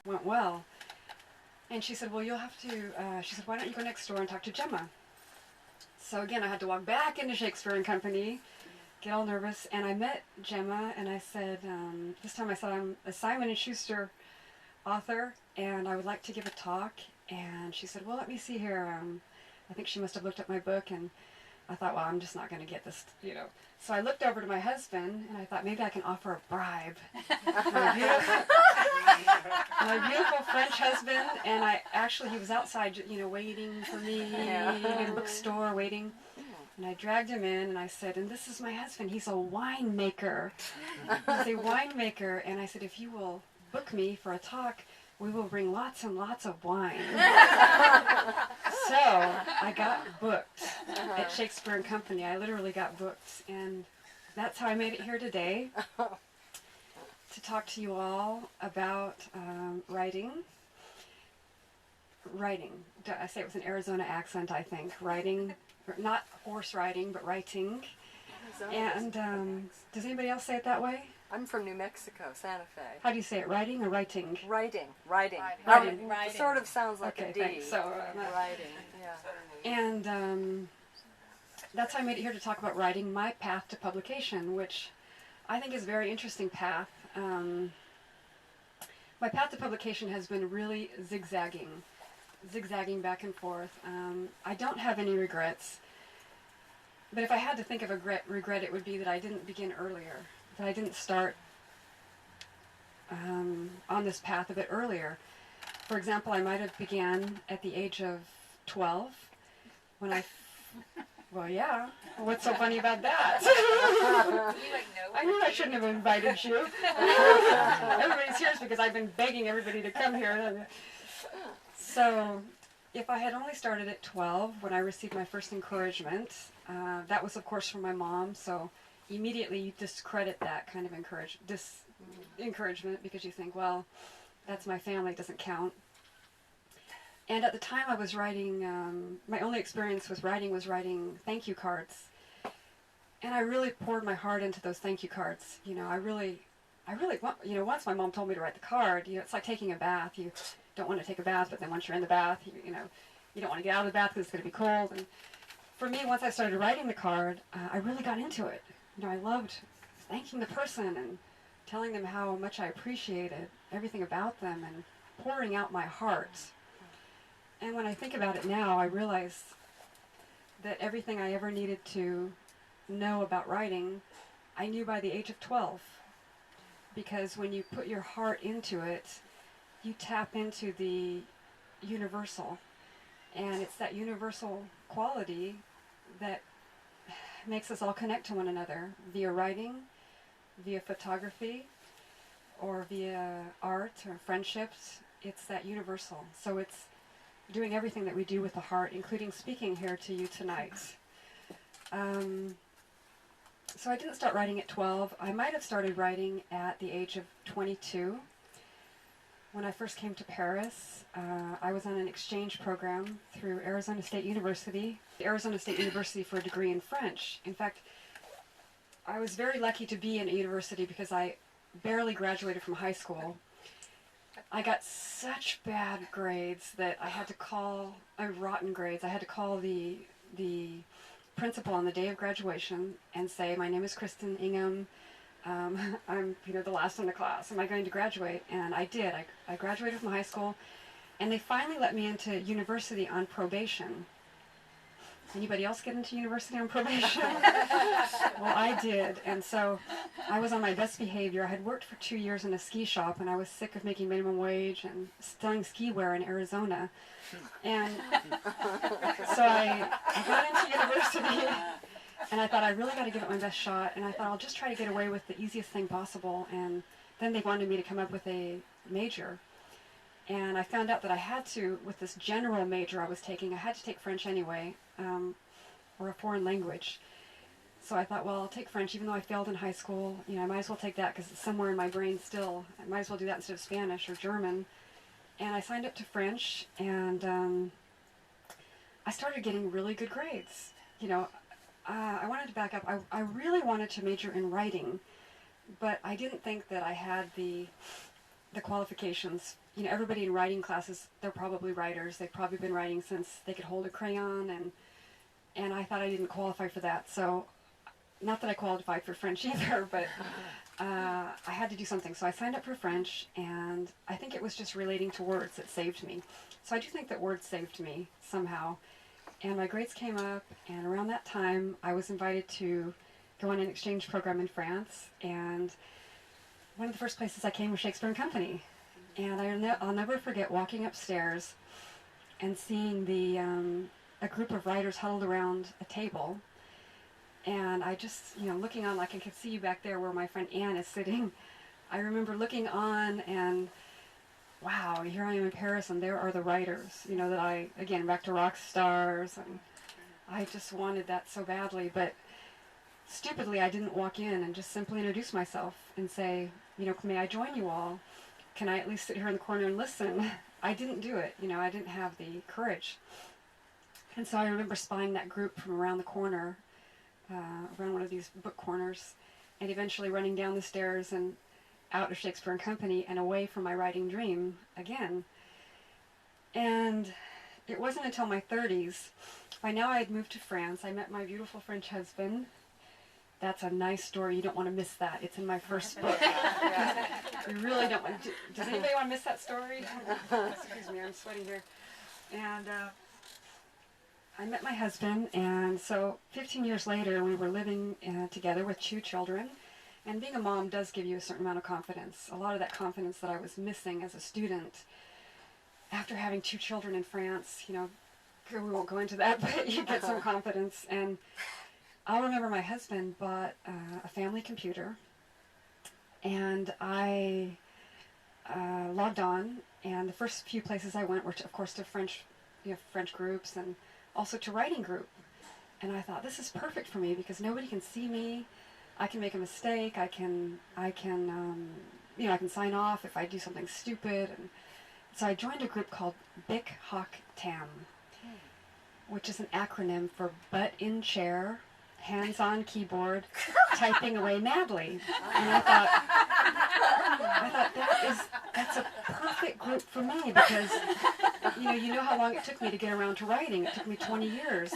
went well. And she said, well, you'll have to, she said, why don't you go next door and talk to Gemma? So again, I had to walk back into Shakespeare and Company, get all nervous, and I met Gemma, and I said, this time I said, I'm a Simon & Schuster author, and I would like to give a talk. And she said, well, let me see here. I think she must have looked at my book, and I thought, well, I'm just not going to get this, you know. So I looked over to my husband, and I thought, maybe I can offer a bribe. My beautiful French husband, and he was outside, you know, waiting for me in a bookstore, waiting. And I dragged him in, and I said, and this is my husband. He's a winemaker. He's a winemaker. And I said, if you will book me for a talk, we will bring lots and lots of wine. So I got booked at Shakespeare and Company. I literally got booked, and that's how I made it here today to talk to you all about writing. Writing. I say it with an Arizona accent, I think. Writing, not horse riding, but writing. And does anybody else say it that way? I'm from New Mexico, Santa Fe. How do you say it? Writing or writing? Writing. Writing. It sort of sounds like okay, a D. Thanks. So, writing, yeah. And that's how I made it here to talk about writing, my path to publication, which I think is a very interesting path. My path to publication has been really zigzagging back and forth. I don't have any regrets, but if I had to think of a regret, it would be that I didn't begin earlier, that I didn't start on this path a bit earlier. For example, I might have began at the age of 12 when well, yeah. What's so funny about that? I knew I shouldn't have invited you. Everybody's here because I've been begging everybody to come here. So, if I had only started at 12 when I received my first encouragement, that was of course from my mom, so immediately you discredit that kind of encouragement because you think, well, that's my family, it doesn't count. And at the time I was writing, my only experience with writing was writing thank you cards. And I really poured my heart into those thank you cards. You know, I really, you know, once my mom told me to write the card, you know, it's like taking a bath. You don't want to take a bath, but then once you're in the bath, you know, you don't want to get out of the bath because it's going to be cold. And for me, once I started writing the card, I really got into it. You know, I loved thanking the person and telling them how much I appreciated everything about them and pouring out my heart. And when I think about it now, I realize that everything I ever needed to know about writing, I knew by the age of 12. Because when you put your heart into it, you tap into the universal. And it's that universal quality that makes us all connect to one another via writing, via photography, or via art or friendships. It's that universal. So it's doing everything that we do with the heart, including speaking here to you tonight. So I didn't start writing at 12. I might have started writing at the age of 22. When I first came to Paris, I was on an exchange program through Arizona State University for a degree in French. In fact, I was very lucky to be in a university because I barely graduated from high school. I got such bad grades that I had to call, rotten grades, I had to call the principal on the day of graduation and say, my name is Kristin Ingham, I'm the last in the class, am I going to graduate? And I did. I graduated from high school, and they finally let me into university on probation. Anybody else get into university on probation? Well, I did, and so I was on my best behavior. I had worked for 2 years in a ski shop, and I was sick of making minimum wage and selling ski wear in Arizona. And so I got into university, and I thought, I really got to give it my best shot, and I thought, I'll just try to get away with the easiest thing possible. And then they wanted me to come up with a major. And I found out that I had to, with this general major I was taking, I had to take French anyway, or a foreign language. So I thought, well, I'll take French, even though I failed in high school. You know, I might as well take that because it's somewhere in my brain still. I might as well do that instead of Spanish or German. And I signed up to French, and I started getting really good grades. You know, I wanted to back up. I really wanted to major in writing, but I didn't think that I had the qualifications everybody in writing classes, they're probably writers. They've probably been writing since they could hold a crayon, and I thought I didn't qualify for that. So, not that I qualified for French either, but I had to do something. So I signed up for French, and I think it was just relating to words that saved me. So I do think that words saved me somehow. And my grades came up, and around that time, I was invited to go on an exchange program in France, and one of the first places I came was Shakespeare and Company. And I'll never forget walking upstairs and seeing a group of writers huddled around a table. And I just, looking on, like I could see you back there where my friend Anne is sitting. I remember looking on and, wow, here I am in Paris and there are the writers, that again, back to rock stars. And I just wanted that so badly. But stupidly, I didn't walk in and just simply introduce myself and say, may I join you all? Can I at least sit here in the corner and listen? I didn't do it. I didn't have the courage. And so I remember spying that group from around the corner, around one of these book corners, and eventually running down the stairs and out of Shakespeare and Company and away from my writing dream again. And it wasn't until my 30s, by now I had moved to France. I met my beautiful French husband. That's a nice story. You don't want to miss that. It's in my first book. You really don't want to. Does anybody want to miss that story? Excuse me, I'm sweating here. And I met my husband, and so 15 years later, we were living together with 2 children. And being a mom does give you a certain amount of confidence. A lot of that confidence that I was missing as a student. After having 2 children in France, we won't go into that, but you get some confidence. And I'll remember my husband bought a family computer, and I logged on, and the first few places I went were, of course, to French groups, and also to writing group. And I thought, this is perfect for me because nobody can see me. I can make a mistake. I can sign off if I do something stupid. And so I joined a group called Bic Hoc Tam, which is an acronym for butt in chair, hands on keyboard, typing away madly. And I thought that's a perfect group for me because you know how long it took me to get around to writing. It took me 20 years.